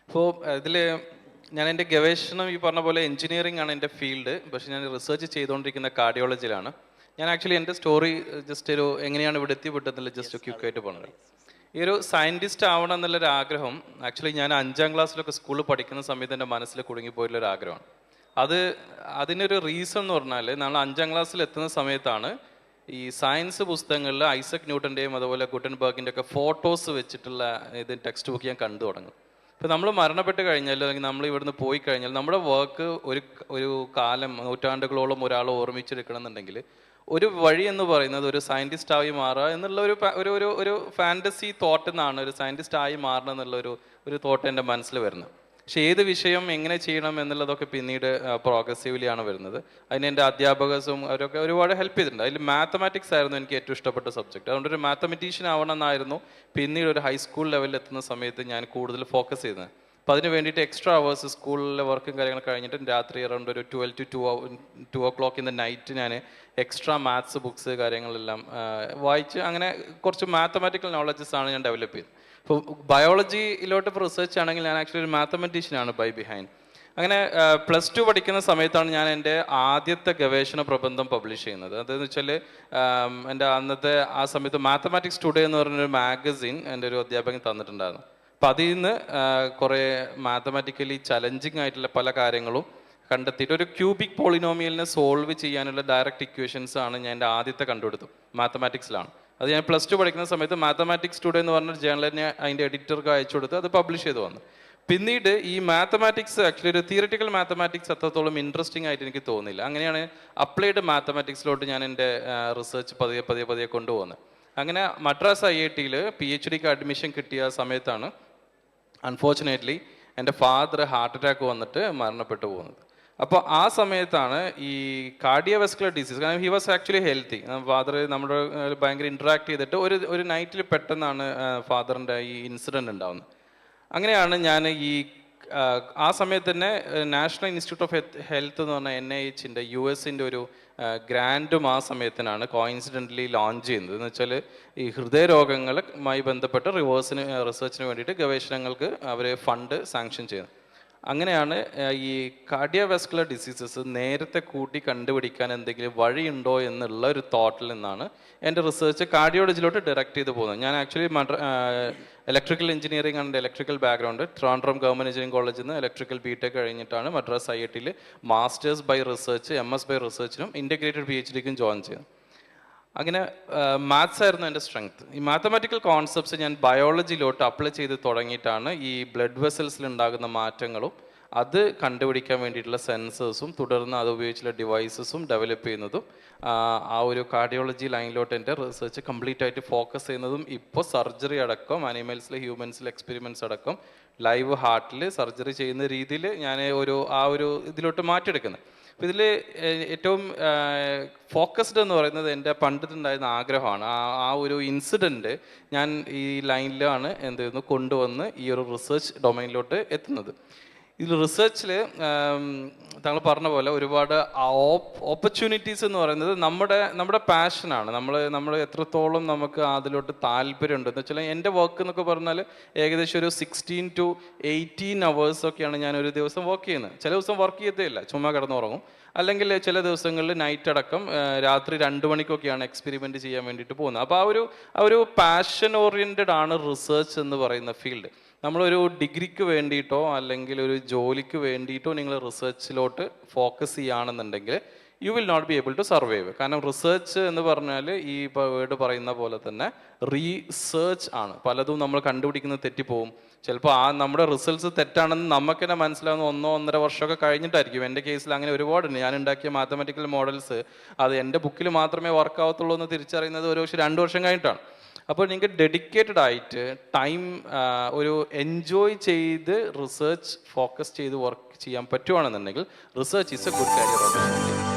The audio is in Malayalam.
അപ്പോൾ ഇതിൽ ഞാൻ എൻ്റെ ഗവേഷണം ഈ പറഞ്ഞ പോലെ എഞ്ചിനീയറിംഗ് ആണ് എൻ്റെ ഫീൽഡ്. പക്ഷേ ഞാൻ റിസർച്ച് ചെയ്തുകൊണ്ടിരിക്കുന്ന കാർഡിയോളജിയിലാണ്. ഞാൻ ആക്ച്വലി എൻ്റെ സ്റ്റോറി ജസ്റ്റ് ഒരു എങ്ങനെയാണ് ഇവിടെ എത്തിപ്പെട്ടതിൽ ജസ്റ്റ് ക്വിക്കായിട്ട് പറഞ്ഞത്. ഈ ഒരു സയൻറ്റിസ്റ്റ് ആവണം എന്നുള്ളൊരു ആഗ്രഹം ആക്ച്വലി ഞാൻ 5ാം ക്ലാസ്സിലൊക്കെ സ്കൂളിൽ പഠിക്കുന്ന സമയത്ത് എൻ്റെ മനസ്സിൽ കുടുങ്ങിപ്പോയിട്ടുള്ളൊരു ആഗ്രഹമാണ്. അതിനൊരു റീസൺ എന്ന് പറഞ്ഞാൽ നമ്മൾ 5ാം ക്ലാസ്സിൽ എത്തുന്ന സമയത്താണ് ഈ സയൻസ് പുസ്തകങ്ങളിൽ ഐസക് ന്യൂട്ടൻ്റെയും അതുപോലെ ഗുട്ടൻബർഗിൻ്റെ ഒക്കെ ഫോട്ടോസ് വെച്ചിട്ടുള്ള ടെക്സ്റ്റ് ബുക്ക് ഞാൻ കണ്ടു തുടങ്ങും. ഇപ്പം നമ്മൾ മരണപ്പെട്ട് കഴിഞ്ഞാൽ അല്ലെങ്കിൽ നമ്മൾ ഇവിടുന്ന് പോയി കഴിഞ്ഞാൽ നമ്മുടെ വർക്ക് ഒരു കാലം നൂറ്റാണ്ടുകളോളം ഒരാൾ ഓർമ്മിച്ചെടുക്കണം എന്നുണ്ടെങ്കിൽ ഒരു വഴി എന്ന് പറയുന്നത് ഒരു സയൻറ്റിസ്റ്റായി മാറുക എന്നുള്ള ഒരു ഫാൻറ്റസി തോട്ട് എന്നാണ് ഒരു സയൻറ്റിസ്റ്റായി മാറണം എന്നുള്ള ഒരു തോട്ട് എൻ്റെ മനസ്സിൽ വരുന്നത്. പക്ഷെ ഏത് വിഷയം എങ്ങനെ ചെയ്യണം എന്നുള്ളതൊക്കെ പിന്നീട് പ്രോഗ്രസീവ്ലി ആണ് വരുന്നത്. അതിന് എൻ്റെ അധ്യാപകസും അവരൊക്കെ ഒരുപാട് ഹെൽപ്പ് ചെയ്തിട്ടുണ്ട്. അതിൽ മാത്തമാറ്റിക്സ് ആയിരുന്നു എനിക്ക് ഏറ്റവും ഇഷ്ടപ്പെട്ട സബ്ജക്റ്റ്. അതുകൊണ്ട് ഒരു മാത്തമെറ്റീഷ്യൻ ആവണം എന്നായിരുന്നു പിന്നീട് ഒരു ഹൈസ്കൂൾ ലെവലിൽ എത്തുന്ന സമയത്ത് ഞാൻ കൂടുതൽ ഫോക്കസ് ചെയ്യുന്നത്. അപ്പോൾ അതിന് വേണ്ടിയിട്ട് എക്സ്ട്രാ അവേഴ്സ് സ്കൂളിലെ വർക്കും കാര്യങ്ങളും കഴിഞ്ഞിട്ട് രാത്രി അറൗണ്ട് ഒരു 12 to 2 o'clock in the night ഞാൻ എക്സ്ട്രാ മാത്സ് ബുക്സ് കാര്യങ്ങളെല്ലാം വായിച്ച് അങ്ങനെ കുറച്ച് മാത്തമാറ്റിക്കൽ നോളജസ് ആണ് ഞാൻ ഡെവലപ്പ് ചെയ്തത്. ഇപ്പോൾ ബയോളജിയിലോട്ട് ഇപ്പോൾ റിസർച്ച് ആണെങ്കിൽ ഞാൻ ആക്ച്വലി ഒരു മാത്തമെറ്റീഷ്യനാണ് ബൈ ബിഹൈൻഡ്. അങ്ങനെ +2 പഠിക്കുന്ന സമയത്താണ് ഞാൻ എൻ്റെ ആദ്യത്തെ ഗവേഷണ പ്രബന്ധം പബ്ലിഷ് ചെയ്യുന്നത്. അതെന്ന് വെച്ചാൽ എൻ്റെ അന്നത്തെ ആ സമയത്ത് മാത്തമാറ്റിക്സ് ടുഡേ എന്ന് പറഞ്ഞൊരു മാഗസിൻ എൻ്റെ ഒരു അധ്യാപകൻ തന്നിട്ടുണ്ടായിരുന്നു. അപ്പം അതിൽ നിന്ന് കുറേ മാത്തമാറ്റിക്കലി ചലഞ്ചിങ് ആയിട്ടുള്ള പല കാര്യങ്ങളും കണ്ടെത്തിയിട്ട് ഒരു ക്യൂബിക് പോളിനോമിയലിനെ സോൾവ് ചെയ്യാനുള്ള ഡയറക്റ്റ് ഇക്വേഷൻസ് ആണ് ഞാൻ എൻ്റെ ആദ്യത്തെ കണ്ടുപിടുത്തം മാത്തമാറ്റിക്സിലാണ്. അത് ഞാൻ +2 പഠിക്കുന്ന സമയത്ത് മാത്തമാറ്റിക്സ് ടുഡേ എന്ന് പറഞ്ഞൊരു ജേണലിനെ അതിൻ്റെ എഡിറ്റർക്ക് അയച്ചു കൊടുത്ത് അത് പബ്ലിഷ് ചെയ്ത് വന്നു. പിന്നീട് ഈ മാത്തമാറ്റിക്സ് ആക്ച്വലി ഒരു തിയറിറ്റിക്കൽ മാത്തമാറ്റിക്സ് അത്രത്തോളം ഇൻട്രസ്റ്റിംഗ് ആയിട്ട് എനിക്ക് തോന്നിയില്ല. അങ്ങനെയാണ് അപ്ലൈഡ് മാത്തമാറ്റിക്സിലോട്ട് ഞാൻ എൻ്റെ റിസർച്ച് പതിയെ കൊണ്ടുപോകുന്നത്. അങ്ങനെ മദ്രാസ് IIT-യിൽ PhD-ക്ക് അഡ്മിഷൻ കിട്ടിയ സമയത്താണ് അൺഫോർച്ചുനേറ്റ്ലി എൻ്റെ ഫാദർ ഹാർട്ട് അറ്റാക്ക് വന്നിട്ട് മരണപ്പെട്ടു പോകുന്നത്. അപ്പോൾ ആ സമയത്താണ് ഈ കാർഡിയോവാസ്കുലർ ഡിസീസ്, കാരണം he was actually healthy. Father നമ്മുടെ ഭയങ്കര ഇൻട്രാക്ട് ചെയ്തിട്ട് ഒരു നൈറ്റിൽ പെട്ടെന്നാണ് ഫാദറിൻ്റെ ഈ ഇൻസിഡൻറ്റ് ഉണ്ടാകുന്നത്. അങ്ങനെയാണ് ഞാൻ ആ സമയത്ത് തന്നെ നാഷണൽ ഇൻസ്റ്റിറ്റ്യൂട്ട് ഓഫ് ഹെൽത്ത് എന്ന് പറഞ്ഞ NIH-ൻ്റെ US-ൻ്റെ ഒരു ഗ്രാൻഡും ആ സമയത്തിനാണ് കോയിൻസിഡൻ്റലി ലോഞ്ച് ചെയ്യുന്നത്. എന്ന് വെച്ചാൽ ഈ ഹൃദയരോഗങ്ങളുമായി ബന്ധപ്പെട്ട റിസർച്ചിന് വേണ്ടിയിട്ട് ഗവേഷണങ്ങൾക്ക് അവർ ഫണ്ട് സാങ്ഷൻ ചെയ്യുന്നത്. അങ്ങനെയാണ് ഈ കാർഡിയോവാസ്കുലർ ഡിസീസസ് നേരത്തെ കൂട്ടി കണ്ടുപിടിക്കാൻ എന്തെങ്കിലും വഴിയുണ്ടോ എന്നുള്ള ഒരു തോട്ടിൽ നിന്നാണ് എൻ്റെ റിസർച്ച് കാർഡിയോളജിയിലോട്ട് ഡയറക്റ്റ് ചെയ്ത് പോകുന്നത്. ഞാൻ ആക്ച്വലി ഇലക്ട്രിക്കൽ എഞ്ചിനീയറിംഗ് ആണ് electrical background. Trivandrum government engineering കോളേജിൽ നിന്ന് ഇലക്ട്രിക്കൽ BTech കഴിഞ്ഞിട്ടാണ് മദ്രാസ് IIT-യിൽ masters by research MS by റിസർച്ചിനും ഇൻ്റഗ്രേറ്റഡ് PhD-ക്കും ജോയിൻ ചെയ്തത്. അങ്ങനെ മാത്സ് ആയിരുന്നു എൻ്റെ സ്ട്രെങ്ത്. ഈ മാത്തമാറ്റിക്കൽ കോൺസെപ്റ്റ്സ് ഞാൻ ബയോളജിയിലോട്ട് അപ്ലൈ ചെയ്ത് തുടങ്ങിയിട്ടാണ് ഈ ബ്ലഡ് വെസൽസിൽ ഉണ്ടാകുന്ന മാറ്റങ്ങളും അത് കണ്ടുപിടിക്കാൻ വേണ്ടിയിട്ടുള്ള സെൻസേഴ്സും തുടർന്ന് അത് ഉപയോഗിച്ചുള്ള ഡിവൈസസും ഡെവലപ്പ് ചെയ്യുന്നതും ആ ഒരു കാർഡിയോളജി ലൈനിലോട്ട് എൻ്റെ റിസർച്ച് കംപ്ലീറ്റ് ആയിട്ട് ഫോക്കസ് ചെയ്യുന്നതും ഇപ്പോൾ സർജറി അടക്കം അനിമൽസിൽ ഹ്യൂമൻസിൽ എക്സ്പെരിമെൻറ്റ്സ് അടക്കം ലൈവ് ഹാർട്ടിൽ സർജറി ചെയ്യുന്ന രീതിയിൽ ഞാൻ ആ ഒരു ഇതിലോട്ട് മാറ്റിയെടുക്കുന്നത്. അപ്പോൾ ഇതിൽ ഏറ്റവും ഫോക്കസ്ഡ് എന്ന് പറയുന്നത് എൻ്റെ പണ്ടിട്ടുണ്ടായിരുന്ന ആഗ്രഹമാണ്. ആ ഒരു ഇൻസിഡൻറ്റ് ഞാൻ ഈ ലൈനിലാണ് എന്ത് ചെയ്യുന്നു കൊണ്ടുവന്ന് ഈ ഒരു റിസർച്ച് ഡൊമൈനിലോട്ട് എത്തുന്നത്. ഇതിൽ റിസർച്ചിൽ താങ്കൾ പറഞ്ഞ പോലെ ഒരുപാട് ഓപ്പർച്യൂണിറ്റീസ് എന്ന് പറയുന്നത് നമ്മുടെ പാഷനാണ്. നമ്മൾ എത്രത്തോളം നമുക്ക് അതിലോട്ട് താല്പര്യമുണ്ട് എന്ന് വെച്ചാൽ എൻ്റെ വർക്ക് എന്നൊക്കെ പറഞ്ഞാൽ ഏകദേശം ഒരു 16 to 18 hours ഒക്കെയാണ് ഞാൻ ഒരു ദിവസം വർക്ക് ചെയ്യുന്നത്. ചില ദിവസം വർക്ക് ചെയ്യത്തേയില്ല, ചുമ്മാ കിടന്നുറങ്ങും. അല്ലെങ്കിൽ ചില ദിവസങ്ങളിൽ നൈറ്റ് അടക്കം രാത്രി 2 മണിക്കൊക്കെയാണ് എക്സ്പെരിമെൻറ്റ് ചെയ്യാൻ വേണ്ടിയിട്ട് പോകുന്നത്. അപ്പോൾ ആ ഒരു പാഷൻ ഓറിയൻറ്റഡ് ആണ് റിസർച്ച് എന്ന് പറയുന്ന ഫീൽഡ്. നമ്മളൊരു ഡിഗ്രിക്ക് വേണ്ടിയിട്ടോ അല്ലെങ്കിൽ ഒരു ജോലിക്ക് വേണ്ടിയിട്ടോ നിങ്ങൾ റിസർച്ചിലോട്ട് ഫോക്കസ് ചെയ്യുകയാണെന്നുണ്ടെങ്കിൽ you will not be able to survive. കാരണം റിസർച്ച് എന്ന് പറഞ്ഞാൽ ഈ വേർഡ് പറയുന്ന പോലെ തന്നെ റീസേർച്ച് ആണ്. പലതും നമ്മൾ കണ്ടുപിടിക്കുന്നത് തെറ്റിപ്പോവും. ചിലപ്പോൾ നമ്മുടെ റിസൾട്ട്സ് തെറ്റാണെന്ന് നമുക്ക് തന്നെ മനസ്സിലാവുന്ന 1-1.5 വർഷമൊക്കെ കഴിഞ്ഞിട്ടായിരിക്കും. എൻ്റെ കേസിൽ അങ്ങനെ ഒരുപാടുണ്ട്. ഞാൻ ഉണ്ടാക്കിയ മാത്തമാറ്റിക്കൽ മോഡൽസ് അത് എൻ്റെ ബുക്കിൽ മാത്രമേ വർക്ക് ആവത്തുള്ളൂ എന്ന് തിരിച്ചറിയുന്നത് ഒരു 2 വർഷം കഴിഞ്ഞിട്ടാണ്. അപ്പോൾ നിങ്ങൾക്ക് ഡെഡിക്കേറ്റഡ് ആയിട്ട് ടൈം ഒരു എൻജോയ് ചെയ്ത് റിസർച്ച് ഫോക്കസ് ചെയ്ത് വർക്ക് ചെയ്യാൻ പറ്റുവാണെന്നുണ്ടെങ്കിൽ research is a good career opportunity.